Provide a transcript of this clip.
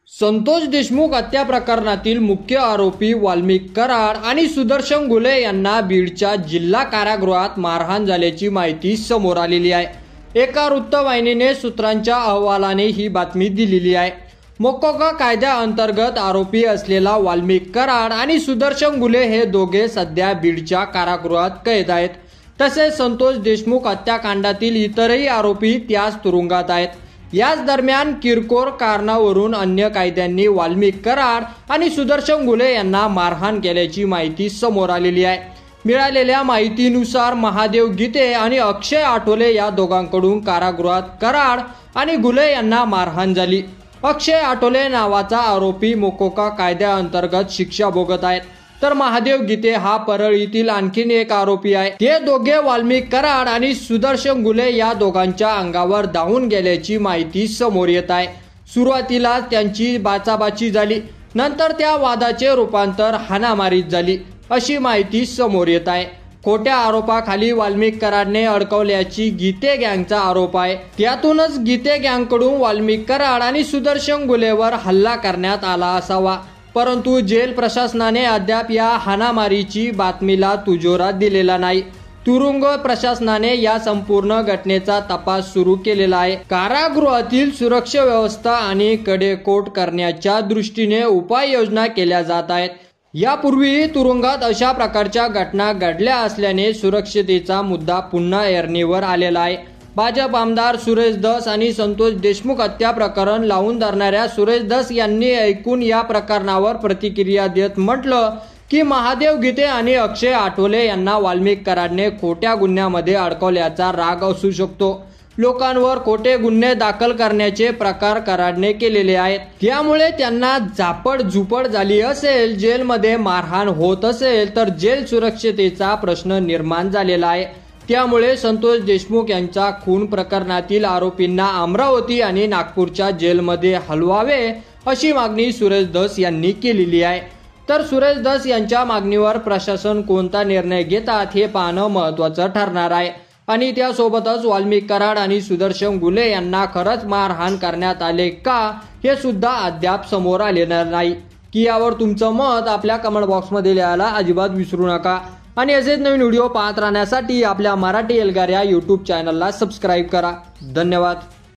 संतोष देशमुख हत्या प्रकरणातील मुख्य आरोपी वाल्मिक कराड आणि सुदर्शन घुले यांना बीडच्या जिल्हा कारागृहात मारहाण झाल्याची माहिती समोर आलेली आहे। एका वृत्तवाहिनीने सूत्रांच्या अहवालाने ही बातमी दिलेली आहे। मोकोका कायद्याअंतर्गत आरोपी असलेला वाल्मिक कराड आणि सुदर्शन घुले हे दोघे सध्या बीडच्या कारागृहात कैद आहेत। तसेच संतोष देशमुख हत्याकांडातील इतरही आरोपी त्याच तुरुंगात आहेत। याच दरम्यान किरकोळ कारणावरून अन्य कायद्यांनी वाल्मिक कराड आणि सुदर्शन घुले यांना मारहाण केल्याची माहिती समोर आलेली आहे। मिळालेल्या माहितीनुसार महादेव गीते आणि अक्षय आठवले या दोघांकडून कारागृहात कराड आणि घुले यांना मारहाण झाली। अक्षय आठवले नावाचा आरोपी मोकोका कायद्याअंतर्गत शिक्षा भोगत आहेत, तर महादेव गीते हा परळीतील आणखीन एक आरोपी आहे। ते दोघे वाल्मिक कराड आणि सुदर्शन घुले या दोघांच्या अंगावर धावून गेल्याची माहिती समोर येत आहे। सुरुवातीला त्यांची बाचाबाची झाली, नंतर त्या वादाचे रूपांतर हाणामारीत झाली अशी माहिती समोर येत आहे। खोट्या आरोपाखाली वाल्मिक कराडने अडकवल्याची गीते गँगचा आरोप आहे। त्यातूनच गीते गँगकडून वाल्मिक कराड आणि सुदर्शन घुलेवर हल्ला करण्यात आला असावा, परंतु जेल प्रशासनाने अद्याप या हाणामारीची बातमीला दुजोरा दिलेला नाही। तुरुंग प्रशासनाने या संपूर्ण घटनेचा तपास सुरू केलेला आहे। कारागृहातील सुरक्षा व्यवस्था आणि कडेकोट करण्याच्या दृष्टीने उपाययोजना केल्या जात आहेत। यापूर्वीही तुरुंगात अशा प्रकारच्या घटना घडल्या असल्याने सुरक्षिततेचा मुद्दा पुन्हा ऐरणीवर आलेला आहे। भाजप आमदार सुरेश धस आणि संतोष देशमुख हत्या प्रकरण लावून धरणाऱ्या सुरेश धस यांनी ऐकून या प्रकरणावर प्रतिक्रिया देत म्हटलं की महादेव गीते आणि अक्षय आठवले यांना वाल्मिक कराडने खोट्या गुन्ह्यामध्ये अडकवल्याचा राग असू शकतो। लोकांवर खोटे गुन्हे दाखल करण्याचे प्रकार कराडने केलेले आहेत, त्यामुळे त्यांना झापड झुपड झाली असेल, जेलमध्ये मारहाण होत असेल तर जेल सुरक्षिततेचा प्रश्न निर्माण झालेला आहे। त्यामुळे संतोष देशमुख यांच्या खून प्रकरणातील आरोपींना अमरावती आणि नागपूरच्या जेलमध्ये हलवावे अशी मागणी सुरेश धस यांनी केलेली आहे। तर सुरेश धस यांच्या मागणीवर प्रशासन कोणता निर्णय घेतात हे पाहणं महत्त्वाचं ठरणार आहे। आणि त्यासोबतच वाल्मिक कराड आणि सुदर्शन घुले यांना खरंच मारहाण करण्यात आले का हे सुद्धा अद्याप समोर आलेलं नाही। की यावर तुमचं मत आपल्या कमेंट बॉक्समध्ये लिहायला अजिबात विसरू नका। आणि असेच नवीन व्हिडिओ पाहत राहण्यासाठी आपल्या मराठी एल्गार या यूट्यूब चॅनलला सबस्क्राईब करा। धन्यवाद।